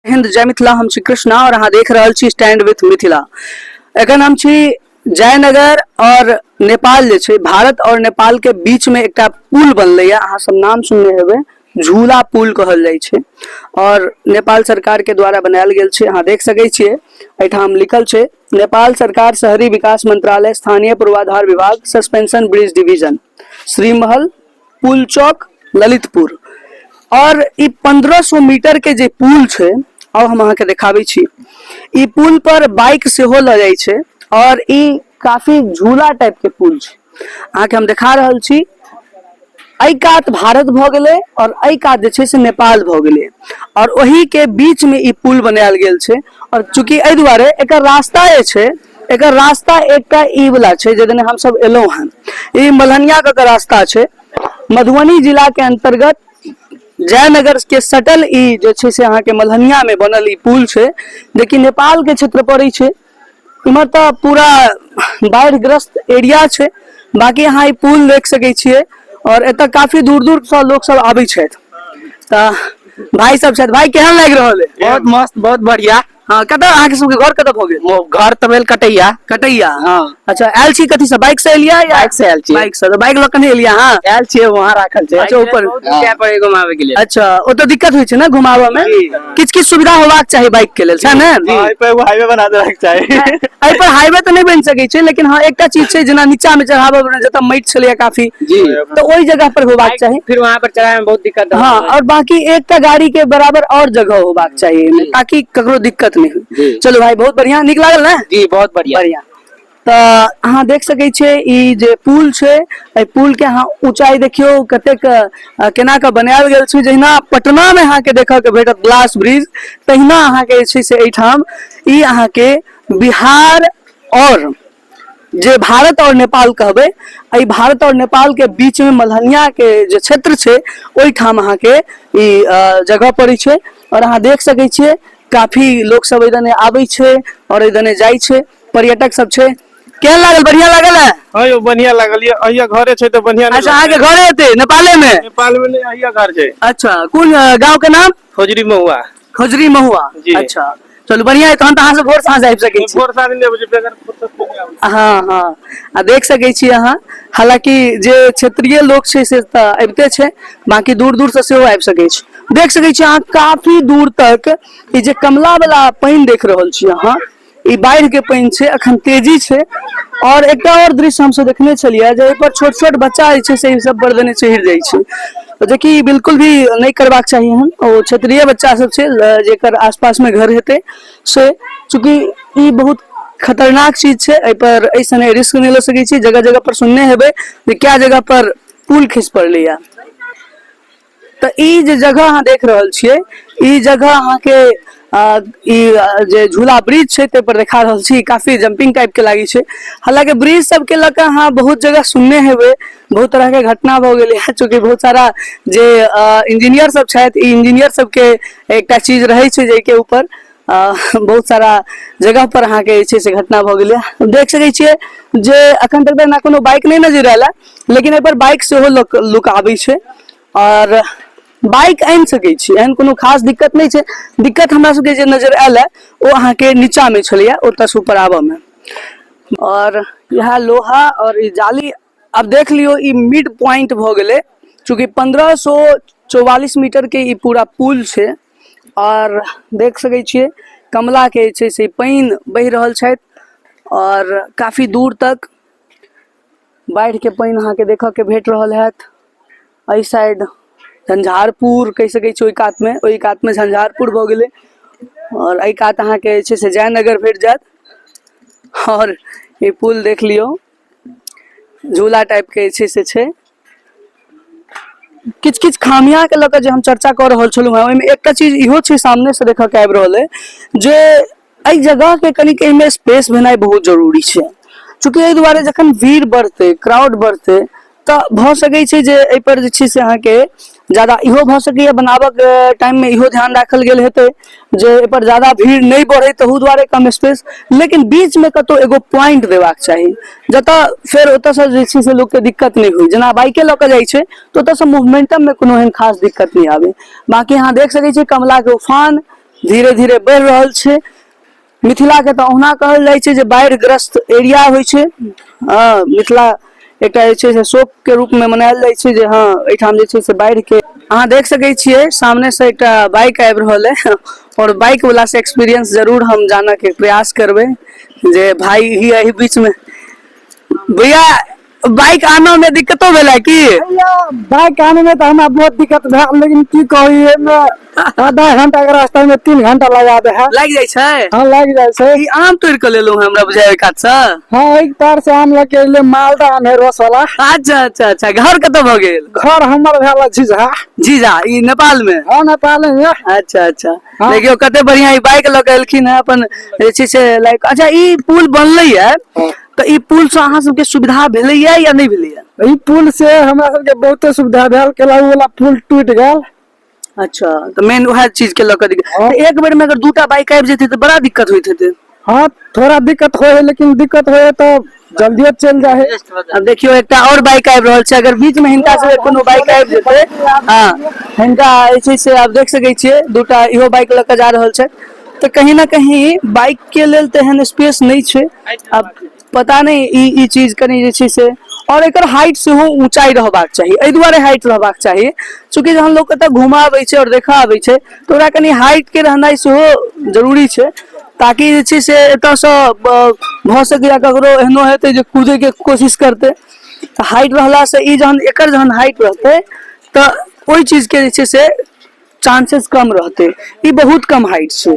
हिंद जय मिथिला। हम श्री कृष्णा और अहाँ देख रहल छी स्टैंड विथ मिथिला। एखन हम छी जयनगर और नेपाल जे छै, भारत और नेपाल के बीच में एकटा पुल बनलै है। अहाँ सब नाम सुनने हेबै, झूला पुल कहल जाइ छै और नेपाल सरकार के द्वारा बनायल गेल छै। अहाँ देख सकै छियै एठाम लिखल छै नेपाल सरकार शहरी विकास मंत्रालय स्थानीय पूर्वाधार विभाग सस्पेंशन ब्रिज डिवीजन श्रीमहल पुल चौक ललितपुर। और ई 1500 मीटर के जे पुल छै, अब हम अहाँ के देखाबै छी। ई पुल पर बाइक सेहो ल जाय छै और ई काफी झूला टाइप के पुल छै। अहाँ के हम देखा रहल छी। एहि कात भारत भ गेलै और एहि कात जे छै से नेपाल भ गेलै और ओही के बीच में ई पुल बनायल गेल छै। और चूंकि एहि दुआरे एकर रास्ता जे छै, एकर रास्ता एकटा ई वाला छै जे हम सब एलौ हन। ई मलहनिया के रास्ता छै, मधुबनी जिला के अंतर्गत जयनगर के सटल ई जे छै से अहाँ के मलहनिया में बनल ई पुल छै, जेकि नेपाल के क्षेत्र पड़ै छै। इमहर तो पूरा बाढ़ ग्रस्त एरिया छै। बाकी अहाँ ई पुल देख सकै छियै और एतऽ काफी दूर दूर से लोग सब आबै छथि। तऽ भाई सब छथि। भाई केहन लागि रहल है? बहुत मस्त, बहुत बढ़िया। हाँ, कतऽ अहाँ के सबके घर कतऽ भ गेल? घर तऽ भेल कटैया। कटैया। हाँ। अच्छा, आयल छी कथी से? बाइक से एलिया या बाइक से आयल छी। बाइक से? तो बाइक लऽ कने एलिया? हाँ, आयल छियै, वहाँ राखल छै। अच्छा, ऊपर क्या पड़े घुमावे के लिए। अच्छा, ओतऽ दिक्कत होइ छै ना घुमाबऽ में? किछ किछ सुविधा होबाक चाही बाइक के लेल, छै ने? एहि पर एगो हाईवे बना देबाक चाही। एहि पर हाईवे तो नहीं बन सकै छै, लेकिन हाँ एकटा चीज छै, जेना नीचा में चढ़ाबऽ में जतऽ माटि छलैया काफी, जी, तो ओहि जगह पर होबाक चाही। फिर वहाँ पर चढ़ाए में बहुत दिक्कत। हाँ, और बाकी एकटा गाड़ी के बराबर और जगह होबाक चाहिए एहिमे, ताकि ककरो दिक्कत नहीं हो। चलो भाई, बहुत बढ़िया, नीक लागल ना? जी, बहुत बढ़िया। बढ़िया। तऽ अहाँ देख सकै छियै ई जे पुल छै, एहि पुल के अहाँ ऊंचाई देखियो कतेक केना के बनायल गेल छै। जहिना पटना में अहाँ के देखऽ के भेटत ग्लास ब्रिज, तहिना अहाँ के जे छै से एहिठाम ई अहाँ के बिहार और जे भारत और नेपाल कहबै, एहि भारत और नेपाल के बीच में मलहनिया के जे क्षेत्र छै, ओहिठाम अहाँ के ई जगह पड़ै छै। और अहाँ देख सकै छियै काफी लोग सब इधर आबै छै और इधर जाइ छै, पर्यटक सब छै। केहन लागल? बढ़िया लागल है? हाँ यो बढ़िया लागल। ये अहिया घरे छै तो बढ़िया। अच्छा, अहाँ के घरे हेतै नेपाले में? नेपाल में नहीं, अहिया घर छै। अच्छा, कोन गांव के नाम? खोजरी महुआ। खोजरी महुआ। जी। अच्छा, चलो बढ़िया है। तहन तऽ अहाँ सब भोर साँझ आबि सकै छी। भोर साँझ नहीं बजे बेगर। हाँ हाँ, आ देख सकै छी अहाँ। हालांकि जे क्षेत्रीय लोग छै से तऽ अबिते छै, बाकी दूर दूर से सेहो आबि सकै छै। देख सकै छी अहाँ काफी दूर तक ई जे कमला वाला पानि देख रहल छी अहाँ, ई बाढ़ के पानि छै, अखन तेजी छै। और एकटा और दृश्य हमसब देखने छलियै जे एहि पर छोट छोट बच्चा जे छै से ई सब पर देने चढ़ि जाइ छै, जेकि बिल्कुल भी नहीं करबाक चाहिए हन। ओ क्षेत्रीय बच्चा सब छै जेकर आसपास में घर हेतै से, चूंकि ई बहुत खतरनाक चीज छै। एहि पर एहि सने रिस्क नहीं ले सकै छी। जगह जगह पर सुनने हेबै जे क्या जगह पर पुल खसि पड़लैया। तऽ ई जे जगह अहाँ देख रहल छियै, ई जगह अहाँ के ई जे झूला ब्रिज छै ते पर देखा रहल छी, काफी जंपिंग टाइप के लागी छै। हालांकि ब्रिज सब के लऽ अहाँ बहुत जगह सुनने हेबै, बहुत तरह के घटना भ गेलै है। चूंकि बहुत सारा जे इंजीनियर सब छथि, ई इंजीनियर सब के एकटा चीज रहै छै जेके ऊपर बहुत सारा जगह पर अहाँ के जे छै से घटना भ गेलै। देख सकै छियै जे अखन तक ना कोनो बाइक नहीं नजर आयल, लेकिन एहि पर बाइक सेहो लोक आबै छै और बाइक आनि सकै छी, एहन कोनो खास दिक्कत नहीं छै। दिक्कत हमरा सबके जे नजर आयल है वो अहाँ के नीचा में छलैया, ओतऽ से ऊपर आबऽ में। और यह लोहा और ई जाली, अब देख लियो ई मिड पॉइंट भ गेलै। चूंकि 1544 मीटर के ई पूरा पुल छै और देख सकै छियै कमला के छै से पानि बहि रहल छथि और काफी दूर तक बाढ़ के पानि अहाँ के देखऽ के भेट रहल हैत। एहि साइड झंझारपुर कहि सकै छी, ओहि कात में झंझारपुर भ गेलै और एहि कात अहाँ के जे छै से जयनगर भेट जायत। और ये पुल देख लियो, झूला टाइप के जे छै किछ किछ खामिया के लऽ जे हम चर्चा कर रहल छलहुँ हैं। ओहिमे एकटा चीज इहो छै सामने से देखऽ के आबि रहल है जे एहि जगह के कनिक एहिमे स्पेस भेनाइ बहुत जरूरी छै। चूंकि एहि दुआरे जखन भीड़ बढ़तै, क्राउड बढ़तै, तऽ भऽ सकै छै जे एहि पर जे छै से अहाँ के ज्यादा इहो भऽ सकैया बनाबक टाइम में इहो ध्यान राखल गेल हेतै जे एहि पर ज्यादा भीड़ नहीं बढ़े, तहू दुआरे कम स्पेस। लेकिन बीच में कतौ एगो पॉइंट देबाक चाही जतऽ फेर ओतऽ से जे छै से लोक के दिक्कत नहीं हुई। जेना बाइके लऽ के जाइ छै तो ओतऽ से मूवमेंटम में कोनो एहन खास दिक्कत नहीं आवे। बाकी अहाँ देख सकै छी कमला के उफान धीरे धीरे बढ़ि रहल छै। मिथिला के तऽ ओना कहल जाइ छै जे बाढ़ि ग्रस्त एरिया होइ छै। मिथिला एकटा जे छै से शोक के रूप में मनायल जाइ छै जे हाँ एहिठाम जे छै से बाढ़ि के अहाँ देख सकै छियै सामने से एकटा बाइक आबि रहल है और बाइक वाला से एक्सपीरियंस जरूर हम जानऽ के प्रयास करबै जे भाई ही एही बीच में भैया बाइक आना में दिक्कतो भेलै की? बाइक आने में तो हमें बहुत दिक्कत भेल, लेकिन की कहू आधा घंटा के रास्ता में 3 घंटा लगा दे है। लागि जाइ छै? हाँ लग जाए छै। ई आम तोड़ के लेलहुँ हैं हमरा बुझाय कात से। हाँ एक तार से आम लेके एले, मालदह आम है रस वाला। अच्छा अच्छा अच्छा, घर कतऽ भऽ गेल? घर हमर भेल झिझा। जीजा ई नेपाल में? हाँ नेपाल में। अच्छा अच्छा, हाँ। देखियो कते बढ़िया ई बाइक लऽ के एलखिन है अपन जे छै से लाइक। अच्छा ई पुल बनलै है तऽ ई पुल से अहाँ सबके सुविधा भेलैया या नहीं भेलैया? ई पुल से हमरा सबके बहुते सुविधा भेल, केलाऊ वाला पुल टूट गेल। अच्छा तो मेन वह चीज के लऽ दिक्कत। एक बेर में अगर 2टा बाइक आबि जेतै तऽ बड़ा दिक्कत होइत हेतै। हाँ थोड़ा दिक्कत होए है, लेकिन दिक्कत होए तो जल्दिए चल जाए है। अब देखियो एकटा और बाइक आबि रहल छै, अगर बीच में हिनका से कोनो बाइक आबि जेतै हाँ हिनका जे छै से आप देख सकै छियै 2टा इहो बाइक लऽ के जा रहल छै। तो कहीं ना कहीं बाइक के लेल तो एहन स्पेस नहीं छै। अब पता नहीं ई चीज कनी जे छै से और एकर हाइट से हो ऊंचाई रहबाक चाहिए, एहि दुआरे हाइट रहबाक चाहिए चूंकि जहन लोग कतऽ घुमाबै छै और देखाबै छै तो ओकरा कनी हाइट के रहनाइ सेहो जरूरी छै, ताकि जे छै से एतऽ से भऽ सकैया ककरो एहनो हेतै जे कूदे के कोशिश करतै तऽ हाइट रहला से ई जहन एकर जहन हाइट रहतै तऽ ओहि चीज के जे छै से चांसेस कम रहतै। ई बहुत कम हाइट छै।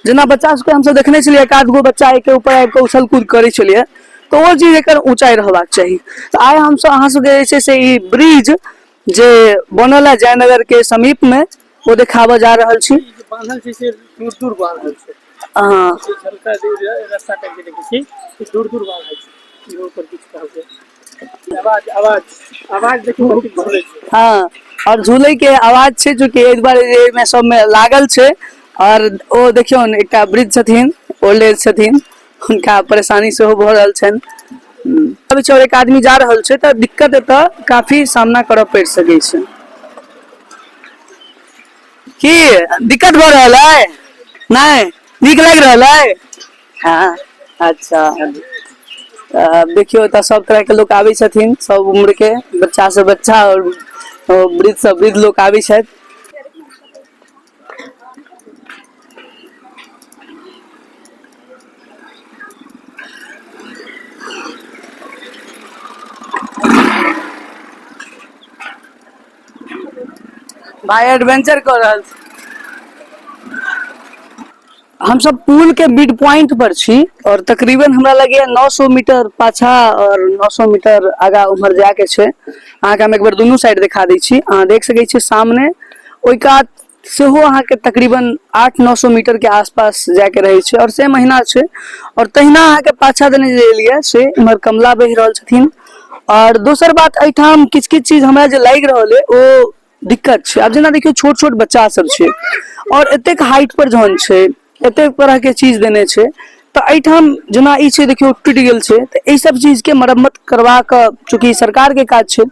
जेना बच्चा सबके हमसब देखने छलियै एक आध गो बच्चा एके ऊपर आबि कऽ उछल कूद करै छलियै तो वो चीज एकर ऊंचाई रहबाक चाही। तो आइ हम सब अहाँ सबके जे छै से ई ब्रिज जे बनल है जयनगर के समीप में वो देखाबऽ जा रहल छी। बांधल छै से दूर दूर बांधल छै। हाँ हल्का दूर रास्ता टाइप के देखै छी, दूर दूर बांधल छै। रोड पर किछ कहल छै। आवाज आवाज आवाज देखियो बहुत झूले छै। हाँ और झूले के आवाज छै जो कि एहि दुआरे जे एहिमे सब में लागल छै। और ओ देखियो एकटा वृद्ध छथिन, ओल्ड एज छथिन, हुनका परेशानी सेहो भऽ रहल छनि। अभी और एक आदमी जा रहल छै तऽ दिक्कत एतऽ काफी सामना करऽ पड़ि सकै छै। की दिक्कत भऽ रहल है? नहीं नीक लागि रहल है? हाँ अच्छा देखियो एतऽ सब तरह के लोग आबै छथिन, सब उम्र के, बच्चा से बच्चा और वृद्ध से वृद्ध लोग आबै छथि। भाई एडवेंचर कर रहल छी। हम सब पुल के मिड पॉइंट पर छी और तकरीबन हमरा लगे 900 मीटर पाछा और 900 मीटर आगा उम्हर जाके छै। अहाँ के हम एक बार दुनू साइड दिखा दै छी, अहाँ देख सकै छी सामने ओइ कात सेहो अहाँ के तकरीबन 800-900 मीटर के आसपास जाके रहे छै और से महीना छै। और तहिना अहाँ के पाछा देने जे एलियै से इम्हर कमला बहि रहल छथिन। और दोसर बात एहिठाम किछ किछ चीज हमरा जे लागि रहल है ओ दिक्कत छै। आब जेना देखियो छोट छोट बच्चा सब छै और एतेक हाइट पर जहन छै, एतेक तरह के चीज देने छै तऽ एहिठाम जेना ई छै देखियो टूटि गेल छै तऽ एहि सब चीज के मरम्मत करवा कऽ चूंकि सरकार के काज छै।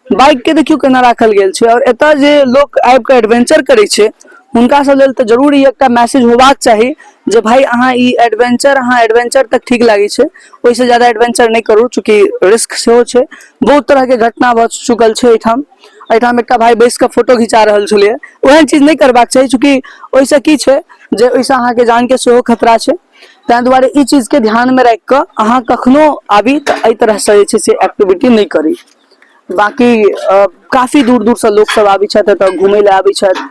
बाइक के देखियो केना राखल गेल छै और एतऽ जे लोग आबि कऽ एडवेंचर करे छै हुनका सब लेल तऽ जरूर ई एकटा मैसेज होबाक चाही जे भाई अहाँ ई एडवेंचर तक ठीक लागे छै, ओइसे ज्यादा एडवेंचर नहीं करू चूंकि रिस्क सेहो छै। बहुत तरह के घटना भऽ चुकल छै एहिठाम। एहिठाम एकटा भाई बैस कऽ फोटो घिचा रहल छलै, ओहन चीज नहीं करबाक चाही चूंकि ओइसे की छै जे ओइसे अहाँ के जान के सेहो खतरा छै। ताहि दुआरे ई चीज के ध्यान में राखि कऽ अहाँ कखनो आबी तऽ एहि तरह से जे छै से एक्टिविटी नहीं करी। बाकी काफी दूर दूर से लोग सब आबै छथि, एतऽ घूमय लए आबै छथि,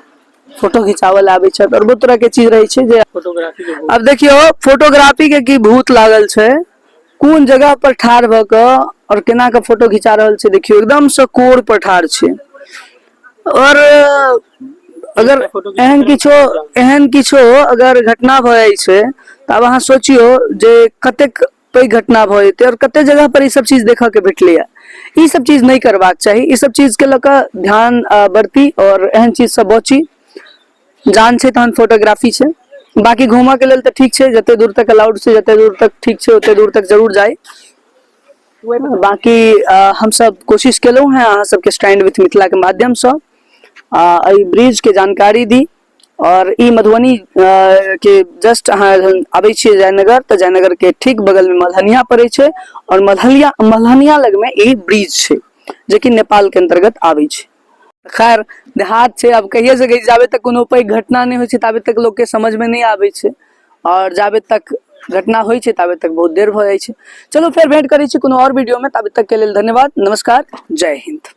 फोटो खिंचावऽ लए आबै छथि और बहुत तरह के चीज रहे छै जे फोटोग्राफी के अब देखियो फोटोग्राफी के की भूत लागल छै। कोन जगह पर ठाढ़ भऽ कऽ और केना के फोटो खिंचा रहल छै देखियो, एकदम से कोर पर ठाढ़ छै। और अगर एहन किछो अगर घटना भऽ जाइ छै तऽ आब अहाँ सोचियो जे कतेक पैघ घटना भऽ जेतै और कते जगह पर ई सब चीज देखऽ के भेटलैया। ई सब चीज नहीं करबाक चाही, ई सब चीज के लऽ कऽ ध्यान बरती और एहन चीज से बची। जान छै तहन फोटोग्राफी छै। बाकी घूमऽ के लेल तऽ ठीक छै, जते दूर तक अलाउड छै, जते दूर तक ठीक छै ओते दूर तक जरूर जाय। बाकी हम सब कोशिश केलहुं हैं अहाँ सबके स्टैंड विथ मिथिला के माध्यम से एहि ब्रिज के जानकारी दी और ई मधुबनी के जस्ट अहाँ आबै छियै जयनगर तऽ जयनगर के ठीक बगल में मल्हनिया पड़ै छै और मल्हनिया लग में ई ब्रिज छै जे कि नेपाल के अंतर्गत आबै छै। खैर देहात छै, अब कहिए सकै छी जाबे तक कोनो पैघ घटना नहीं होइ छै ताबे तक लोग के समझ में नहीं आबै छै और जाबे तक घटना होइ छै ताबे तक बहुत देर भ जाइ छै। चलो फेर भेंट करै छी कोनो और वीडियो में, ताबे तक के लेल धन्यवाद, नमस्कार, जय हिंद।